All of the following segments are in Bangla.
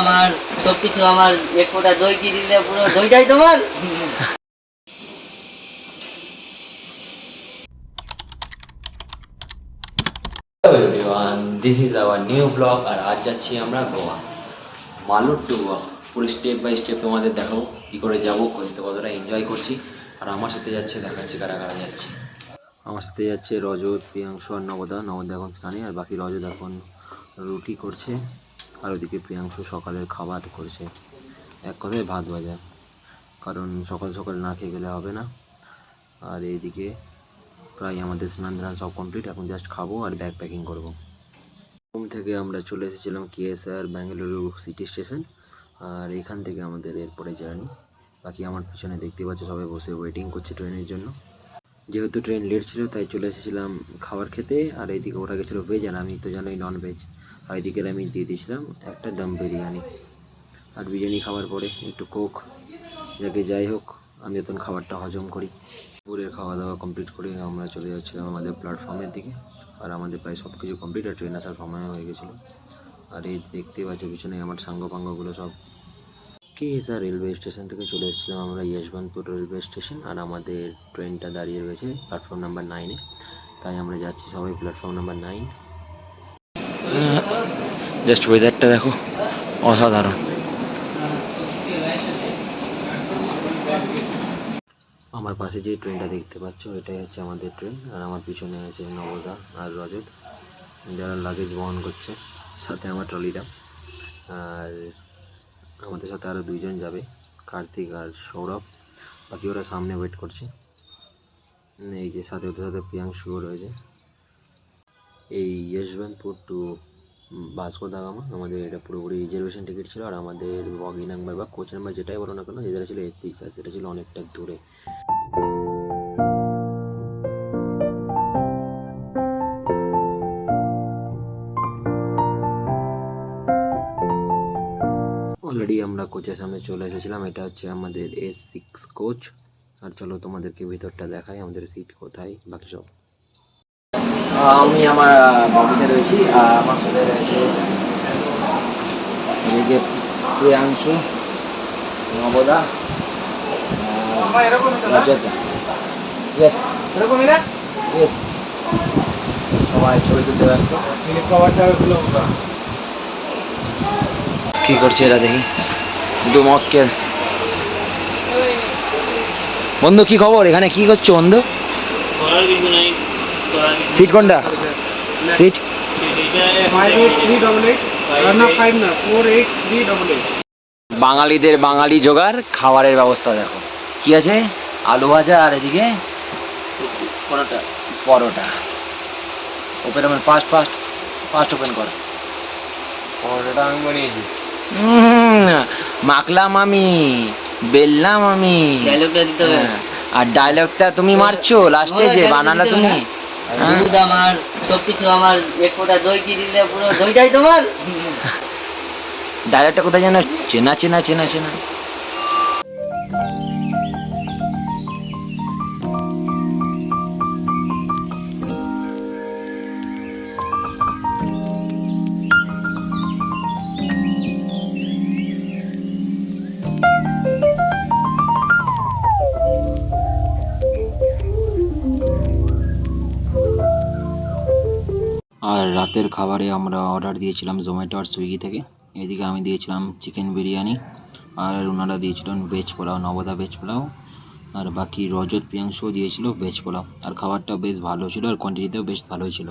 আমার সবকিছু আমার এক ফোঁটা দই কি দিলে পুরো দইটাই তোমার। Hello everyone, this is our new vlog আর আজ যাচ্ছি আমরা গোয়া মালুর টু গোয়া। পুরো স্টেপ বাই স্টেপ তোমাদের দেখাবো কী করে যাবো, কতটা এনজয় করছি। আর আমার সাথে যাচ্ছে, দেখাচ্ছি কারা কারা যাচ্ছে। আমার সাথে যাচ্ছে রজত, প্রিয়াংশু আর নবদা এখন স্নানে, আর বাকি রজত এখন রুটি করছে, আর ওদিকে প্রিয়াংশু সকালের খাবার করছে, এক কথায় ভাত ভাজা, কারণ সকাল সকাল না খেয়ে গেলে হবে না। আর এইদিকে প্রায় আমাদের স্নান ধান সব কমপ্লিট, এখন জাস্ট খাবো আর ব্যাগ প্যাকিং করবো। রুম থেকে আমরা চলে এসেছিলাম কেএসআর বেঙ্গালুরু সিটি স্টেশন, আর এখান থেকে আমাদের এরপরে জার্নি। বাকি আমার পিছনে দেখতে পাচ্ছ সবাই বসে ওয়েটিং করছে ট্রেনের জন্য। যেহেতু ট্রেন লেট ছিল তাই চলে এসেছিলাম খাবার খেতে, আর এইদিকে ওরা গেছিলো ভেজ আর আমি তো জানোই নন ভেজ। আর এইদিকে আমি দিয়ে দিয়েছিলাম একটা দম বিরিয়ানি, আর বিরিয়ানি খাওয়ার পরে একটু কোক, যাই হোক আমি এখন খাবারটা হজম করি। দুপুরের খাওয়া দাওয়া কমপ্লিট করে আমরা চলে যাচ্ছিলাম আমাদের প্ল্যাটফর্মের দিকে, আর আমাদের প্রায় সব কিছু কমপ্লিট, আর ট্রেন আসার সময় হয়ে গেছিলো। আর এই দেখতে পাচ্ছ পিছনে আমার সাঙ্গ পাঙ্গগুলো সব। কেএসআর রেলওয়ে স্টেশন থেকে চলে এসেছিলাম আমরা যশবন্তপুর রেলওয়ে স্টেশন, আর আমাদের ট্রেনটা দাঁড়িয়ে রয়েছে প্ল্যাটফর্ম নাম্বার 9-এ, তাই আমরা যাচ্ছি সবাই প্ল্যাটফর্ম নাম্বার 9। জাস্ট ওয়েদারটা দেখো, অসাধারণ। আমার পাশে যে ট্রেনটা দেখতে পাচ্ছ এটাই হচ্ছে আমাদের ট্রেন, আর আমার পিছনে আছে নবদা আর রজত, যারা লাগেজ বহন করছে, সাথে আমার ট্রলিটা। আর আমাদের সাথে আরও দুইজন যাবে, কার্তিক আর সৌরভ, বাকি ওরা সামনে ওয়েট করছে। এই যে সাথে ওদের সাথে প্রিয়াংশুও রয়েছে। এই যশবন্তপুর টু ভাস্কো দা গামা আমাদের এটা পুরোপুরি রিজার্ভেশন টিকিট ছিল, আর আমাদের বগি নাম্বার বা কোচ নাম্বার যেটাই বলো না কেন, যেটা ছিল A6, আর সেটা ছিল অনেকটা দূরে। অলরেডি আমরা কোচের সামনে চলে এসেছিলাম, এটা হচ্ছে আমাদের A6 কোচ। আর চলো তোমাদেরকে ভিতরটা দেখাই, আমাদের সিট কোথায়, বাকি সব। আমি আমার বগিতে রয়েছি, আর আমার সাথে রয়েছে এদিকে প্রিয়াংশু, নবদা, রজতা। ইয়েস, সবাই ছবি তুলতে ব্যস্ত। কি করছে এরা দেখি, দু মক্কেল। বন্ধু কি খবর, এখানে কি করছো বন্ধু? সিট কোনটা? সিট বাঙালিদের বাঙালি জোগাড়, খাবারের ব্যবস্থা দেখো কি আছে, আলু ভাজা আর এদিকে পরোটা। ওপেন আমার ফার্স্ট ওপেন কর। পরোটাটা আমি বানিয়েছি, মাখলাম আমি, বেললাম আমি, ডায়লগটা দিতে হবে। আর ডায়লগটা তুমি মারছো লাস্টে, যে বানালা তুমি। দুধ আমার সবকিছু আমার এক ফোঁটা দই কি দিলে পুরো দইটাই তোমার। ডায়লগটা কোথায় যেন চেনা চেনা চেনা চেনা। আর রাতের খাবারে আমরা অর্ডার দিয়েছিলাম জোম্যাটো আর সুইগি থেকে। এদিকে আমি দিয়েছিলাম চিকেন বিরিয়ানি, আর ওনারা দিয়েছিলেন ভেজ পোলাও, নবদা ভেজ পোলাও, আর বাকি রজত প্রিয়াংশুও দিয়েছিল ভেজ পোলাও। আর খাবারটা বেশ ভালো ছিল, আর কোয়ান্টিটিতেও বেশ ভালোই ছিল।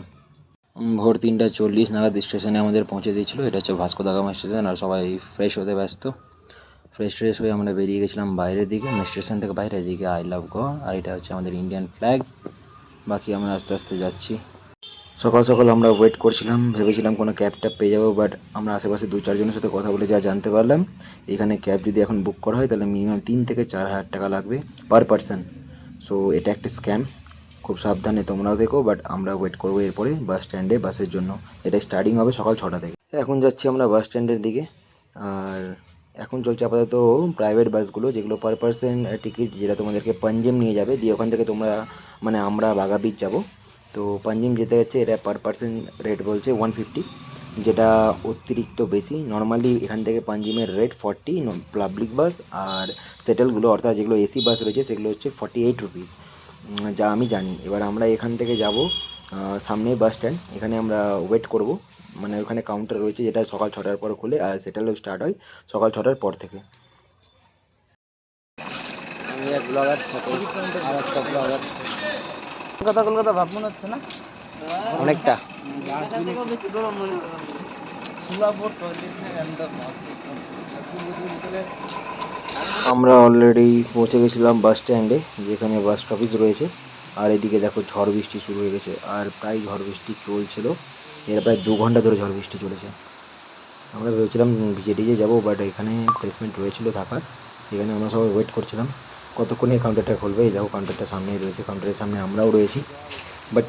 ভোর 3:40 নাগাদ স্টেশনে আমাদের পৌঁছে দিয়েছিলো। এটা হচ্ছে ভাস্কো দা গামা স্টেশন, আর সবাই ফ্রেশ হতে ব্যস্ত। ফ্রেশ হয়ে আমরা বেরিয়ে গেছিলাম বাইরের দিকে, মানে স্টেশন থেকে বাইরে। এদিকে আই লাভ গোয়া, আর এটা হচ্ছে আমাদের ইন্ডিয়ান ফ্ল্যাগ। বাকি আমরা আস্তে আস্তে যাচ্ছি। সকাল সকাল আমরা ওয়েট করছিলাম, ভেবেছিলাম কোনো ক্যাব ট্যাব পেয়ে যাবো, বাট আমরা আশেপাশে 2-4 জনের সাথে কথা বলে যা জানতে পারলাম, এখানে ক্যাব যদি এখন বুক করা হয় তাহলে মিনিমাম 3 থেকে 4 হাজার টাকা লাগবে পার পারসন। সো এটা একটা স্ক্যাম, খুব সাবধানে তোমরাও দেখো। বাট আমরা ওয়েট করবো এরপরে বাস স্ট্যান্ডে বাসের জন্য। এটা স্টার্টিং হবে সকাল 6টা থেকে। এখন যাচ্ছি আমরা বাস স্ট্যান্ডের দিকে, আর এখন চলছে আপাতত প্রাইভেট বাসগুলো, যেগুলো পার পারসন টিকিট, যেটা তোমাদেরকে পাঞ্জেম নিয়ে যাবে, দিয়ে ওখান থেকে তোমরা, মানে আমরা বাগা বিচ যাবো, তো পাঞ্জিম যেতে যাচ্ছে, এরা পার পার্সন রেট বলছে 150, যেটা অতিরিক্ত বেশি। নর্মালি এখান থেকে পাঞ্জিমের রেট 40, পাবলিক বাস আর সেটেলগুলো অর্থাৎ যেগুলো এসি বাস রয়েছে সেগুলো হচ্ছে 48 রুপিস, যা আমি জানি। এবার আমরা এখান থেকে যাব সামনেই বাস স্ট্যান্ড, এখানে আমরা ওয়েট করব, মানে ওখানে কাউন্টার রয়েছে যেটা সকাল 6টার পর খুলে, আর সেটেলও স্টার্ট হয় সকাল 6টার পর থেকে। আমি এক ব্লগার সাথে আর একটা ব্লগার। কলকাতা কলকাতা ভাব মনে হচ্ছে না? অনেকটা বেশি গরম মনে হলো। সুলাপুর টয়লেট আমরা অলরেডি পৌঁছে গেছিলাম বাস স্ট্যান্ডে, যেখানে বাস স্টপেজ রয়েছে। আর এদিকে দেখো ঝড় বৃষ্টি শুরু হয়ে গেছে, আর প্রায় ঝড় বৃষ্টি চলছিল, এর প্রায় 2 ঘন্টা ধরে ঝড় বৃষ্টি চলেছে। আমরা ভেবেছিলাম ভিজে টিজে যাবো, বাট এখানে প্লেসমেন্ট রয়েছিল থাকার, সেখানে আমরা সবাই ওয়েট করছিলাম কতক্ষণে কাউন্টারটা খুলবে। এই দেখো কাউন্টারটা সামনেই রয়েছে, কাউন্টারের সামনে আমরাও রয়েছি। বাট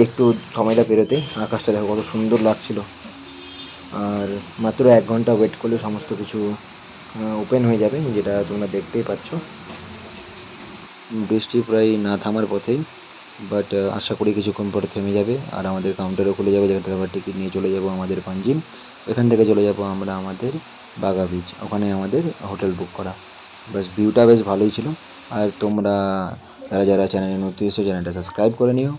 একটু সময়টা পেরোতে আকাশটা দেখো কত সুন্দর লাগছিল। আর মাত্র 1 ঘন্টা ওয়েট করলে সমস্ত কিছু ওপেন হয়ে যাবে, যেটা তোমরা দেখতেই পাচ্ছ। বৃষ্টি প্রায় না থামার পথেই, বাট আশা করি কিছুক্ষণ পরে থেমে যাবে আর আমাদের কাউন্টারও খুলে যাবে, যেখান থেকে আমরা টিকিট নিয়ে চলে যাব আমাদের পাঞ্জিম। এখান থেকে চলে যাব আমরা আমাদের বাগা বিচ, ওখানে আমাদের হোটেল বুক করা। বাস ভিউটা বেশ ভালোই ছিল। আর তোমরা যারা যারা চ্যানেলে নতুন এসেছো চ্যানেলটা সাবস্ক্রাইব করে নিও,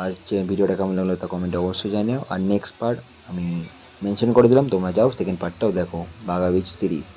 আর ভিডিওটা কেমন লাগলো তা কমেন্টে অবশ্যই জানিও। আর নেক্সট পার্ট আমি মেনশন করে দিলাম, তোমরা যাও সেকেন্ড পার্টটাও দেখো, বাগা বিচ সিরিজ।